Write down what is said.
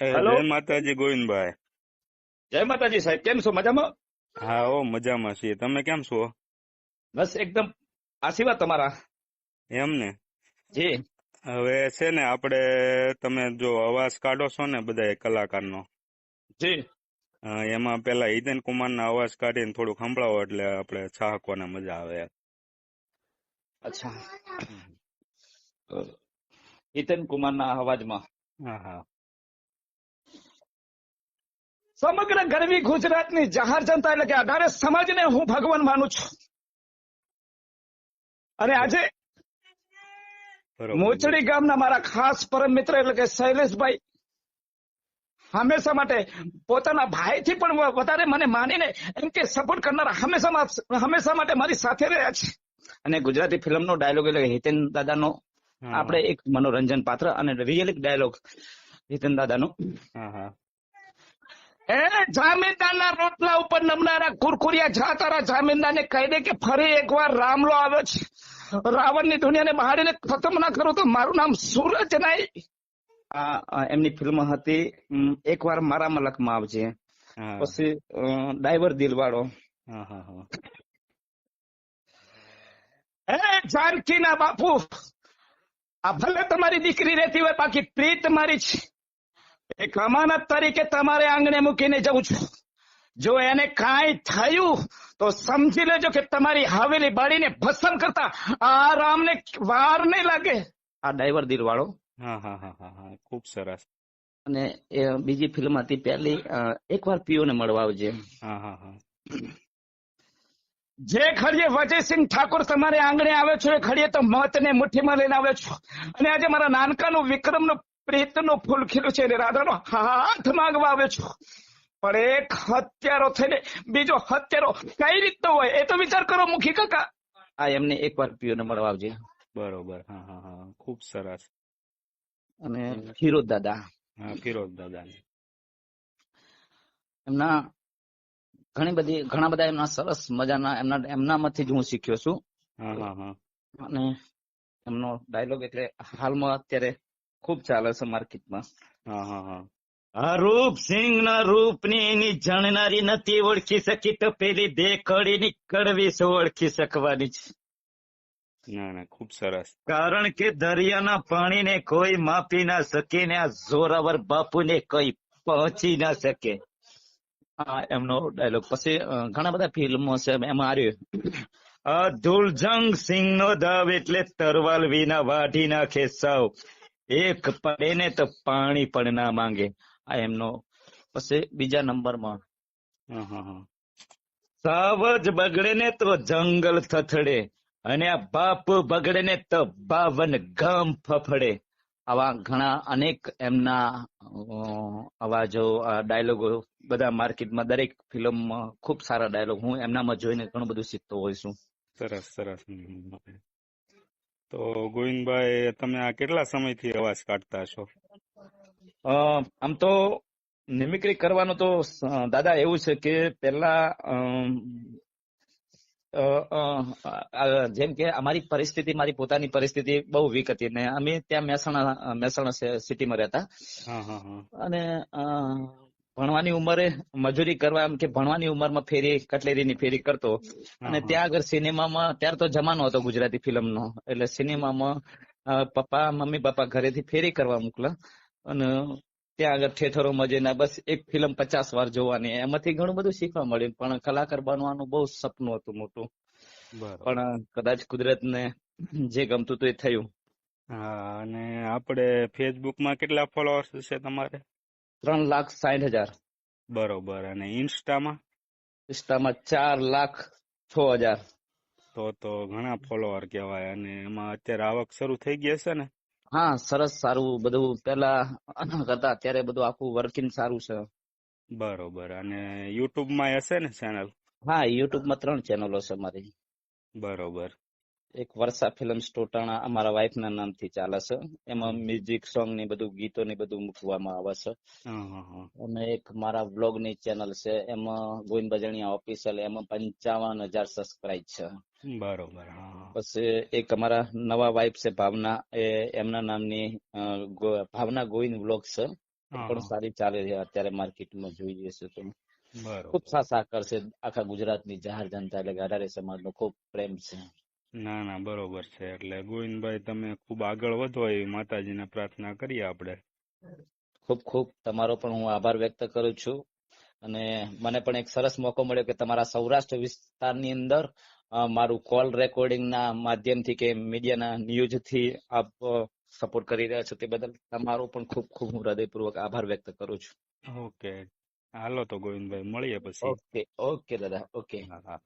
જય હેલો, માતાજી ગોવિંદભાઈ. જય માતાજી સાહેબ, કેમ છો? મજામાં? હા ઓ મજામાં છીએ, તમે કેમ છો? બસ એકદમ આશીર્વાદ તમારા. એમ ને. જી હવે છે ને આપણે, તમે જો અવાજ કાઢો છો ને બધા કલાકારનો, જી એમાં પેલા હિતેન કુમારના અવાજ કાઢીને થોડુંક સંભળાવો એટલે આપણે ચાહકોને મજા આવે. અચ્છા. હિતેન કુમારના અવાજમાં હા હા સમગ્ર ગરવી ગુજરાતની જાહેર જનતા એટલે કે 18 સમાજને હું ભગવાન માનું છું. અને આજે બરોબર. મોચડી ગામના મારા ખાસ પરમ મિત્ર એટલે કે શૈલેષભાઈ હંમેશા માટે પોતાના ભાઈથી પણ વધારે મને માનીને એમ કે સપોર્ટ કરનારા હંમેશા માટે મારી સાથે રહ્યા છે. અને ગુજરાતી ફિલ્મનો ડાયલોગ એટલે હિતેન દાદાનો હા આપણે એક મનોરંજન પાત્ર અને રિયલિક ડાયલોગ હિતેન દાદાનો. હા હા એ જામીનદારના રોટલા ઉપર નમનારા કુરકુરિયા જા તારા જામીનદારને કહી દે કે ફરી એકવાર રામલો આવ્યો છે. રાવણની દુનિયાને બહાડીને ખતમ ના કરો તો મારું નામ સૂરજ નહીં. એમની ફિલ્મ હતી એકવાર મારા મલકમાં આવજે. હા પછી ડાઈવર દિલવાળો. હા હા હા એ જાનકીના બાપુ, આ ભલે તમારી દીકરી રહેતી હોય બાકી પ્રીત મારી છે. એક અમાનત તરીકે તમારે આંગણે મૂકીને જઉં છું. જો એને કાંઈ થયું તો સમજી લેજો કે તમારી હવેલી બાળીને ભસ્મ કરતા આ રામને વાર નહીં લાગે. આ ડાઈવર દિલવાળો. હા હા હા હા હા ખૂબ સરસ. અને એ બીજી ફિલ્મ હતી પહેલી એકવાર પીઓને મળવા આવજે. હા હા હા જે ઘડીએ વજયસિંહ ઠાકોર તમારે આંગણે આવે છો એ ઘડીએ તો મોતને મુઠ્ઠીમાં લઈને આવે છો. અને આજે મારા નાનકાનું વિક્રમનું પ્રીતનું ફૂલ ખીલું છે અને રાધાનો હાથ માંગવા આવે છો. પણ એક હત્યારો થઈને બીજો હત્યારો કઈ રીતનો હોય એ તો વિચાર કરો મુખી કાકા. આ એમને એકવાર પીઓને મળવા આવજે. બરોબર. હા હા હા ખૂબ સરસ. અને ફિરોઝ દાદા, હા ફિરોઝ દાદા. એમના ઘણા બધા એમના સરસ મજાના એમનામાંથી જ હું શીખ્યો છું. હા હા હા અને એમનો ડાયલોગ એટલે હાલમાં અત્યારે ખૂબ ચાલે છે માર્કેટમાં. હા હા હા આ રૂપસિંહ ના રૂપની એની જાણનારી નથી ઓળખી શકી તો પેલી દેખડીની કડવી સો ઓળખી શકવાની છે. ના ના ખૂબ સરસ. કારણ કે દરિયાના પાણીને કોઈ માપી ના શકે ને આ જોરાવર બાપુને કોઈ પહોંચી ના શકે. આ એમનો ડાયલોગ. પછી ઘણા બધા ફિલ્મો છે એમાં આવ્યું આ ધુલજંગ સિંહ નો દાવ એટલે તરવાલ વિના વાઢી નાખે સાવ. એક પડે ને તો પાણી પણ ના માંગે. આ એમનો. પછી બીજા નંબરમાં હા હા હા સાવજ બગડે ને તો જંગલ થથડે અને આ બાપ બગડે ને તો 52 ગામ ફફડે. આવા ઘણા અનેક એમના અવાજો ડાયલોગો બધા માર્કેટમાં દરેક ફિલ્મમાં ખૂબ સારા ડાયલોગ હું એમનામાં જોઈને ઘણું બધું શીખતો હોઉં છું. સરસ સરસ. તો ગોવિંદભાઈ તમે આ કેટલા સમયથી અવાજ કાઢતા છો? આમ તો મિમિક્રી કરવાનું તો દાદા એવું છે કે પેલા જેમ કે અમારી પરિસ્થિતિ, મારી પોતાની પરિસ્થિતિ બહુ વીક હતી ને અમે ત્યાં મહેસાણા સિટીમાં રહેતા. હા હા હા અને ભણવાની ઉંમરે મજૂરી કરવા એમ કે ભણવાની ઉંમરમાં ફેરી કટલેરીની ફેરી કરતો. હા અને હા ત્યાં આગળ સિનેમામાં ત્યારે તો જમાનો હતો ગુજરાતી ફિલ્મનો એટલે સિનેમામાં મમ્મી પપ્પા ઘરેથી ફેરી કરવા મોકલા અને ત્યાં આગળ થિયેટરોમાં જઈને બસ એક ફિલ્મ 50 વાર જોવાની. એમાંથી ઘણું બધું શીખવા મળ્યું. પણ કલાકાર બનવાનું બહુ સપનું હતું મોટું. બરોબર. પણ કદાચ કુદરતને જે ગમતું હતું એ થયું. હા અને આપણે ફેસબુકમાં કેટલા ફોલોઅર્સ છે તમારે? 3,60,000. બરોબર. અને ઇન્સ્ટામાં? ઇન્સ્ટામાં 4,06,000. તો ઘણા ફોલોઅર કહેવાય. અને એમાં અત્યારે આવક શરૂ થઈ ગઈ હશે ને? હા, સરસ સારું બધું પેલા કરતા અત્યારે બધું આખું વર્કિંગ સારું છે. બરોબર. અને યુટ્યુબમાં હશે ને ચેનલ? હા, યુટ્યુબમાં 3 ચેનલો છે મારી. બરોબર. એક વર્ષા ફિલ્મ્સ ટોટાણા અમારા વાઇફ ના નામથી ચાલે છે. એમાં મ્યુઝિક સોંગ ની બધું ગીતો ની બધું મૂકવામાં આવે છે. હા હા હા અને એક મારા બ્લોગ ની ચેનલ છે એમાં ગોવિંદ બજાણિયા ઓફિશિયલ, એમાં 55,000 સબસ્ક્રાઇબ છે. બરોબર. હા પછી એક અમારા નવા વાઇફ છે ભાવના, એમના નામની ભાવના ગોવિંદ બ્લોગ છે. હા પણ હા સારી ચાલે છે અત્યારે માર્કેટમાં જોઈએ છે તો. ખૂબ બરોબર. સાકર છે આખા ગુજરાતની જાહેર જનતા એટલે કે અઢારે સમાજનો ખૂબ પ્રેમ છે. ના ના બરોબર છે. એટલે ગોવિંદભાઈ તમે ખૂબ આગળ વધો એવી માતાજીને પ્રાર્થના કરીએ આપણે. ખૂબ ખૂબ તમારો પણ હું આભાર વ્યક્ત કરું છું. અને મને પણ એક સરસ મોકો મળ્યો કે તમારા સૌરાષ્ટ્ર વિસ્તારની અંદર મારું કોલ રેકોર્ડિંગના માધ્યમથી કે મીડિયાના ન્યૂઝથી આપ સપોર્ટ કરી રહ્યા છો તે બદલ તમારો પણ ખૂબ ખૂબ હું હૃદયપૂર્વક આભાર વ્યક્ત કરું છું. ઓકે. હાલો તો ગોવિંદભાઈ મળીએ પછી. ઓકે ઓકે દાદા ઓકે. હા હા.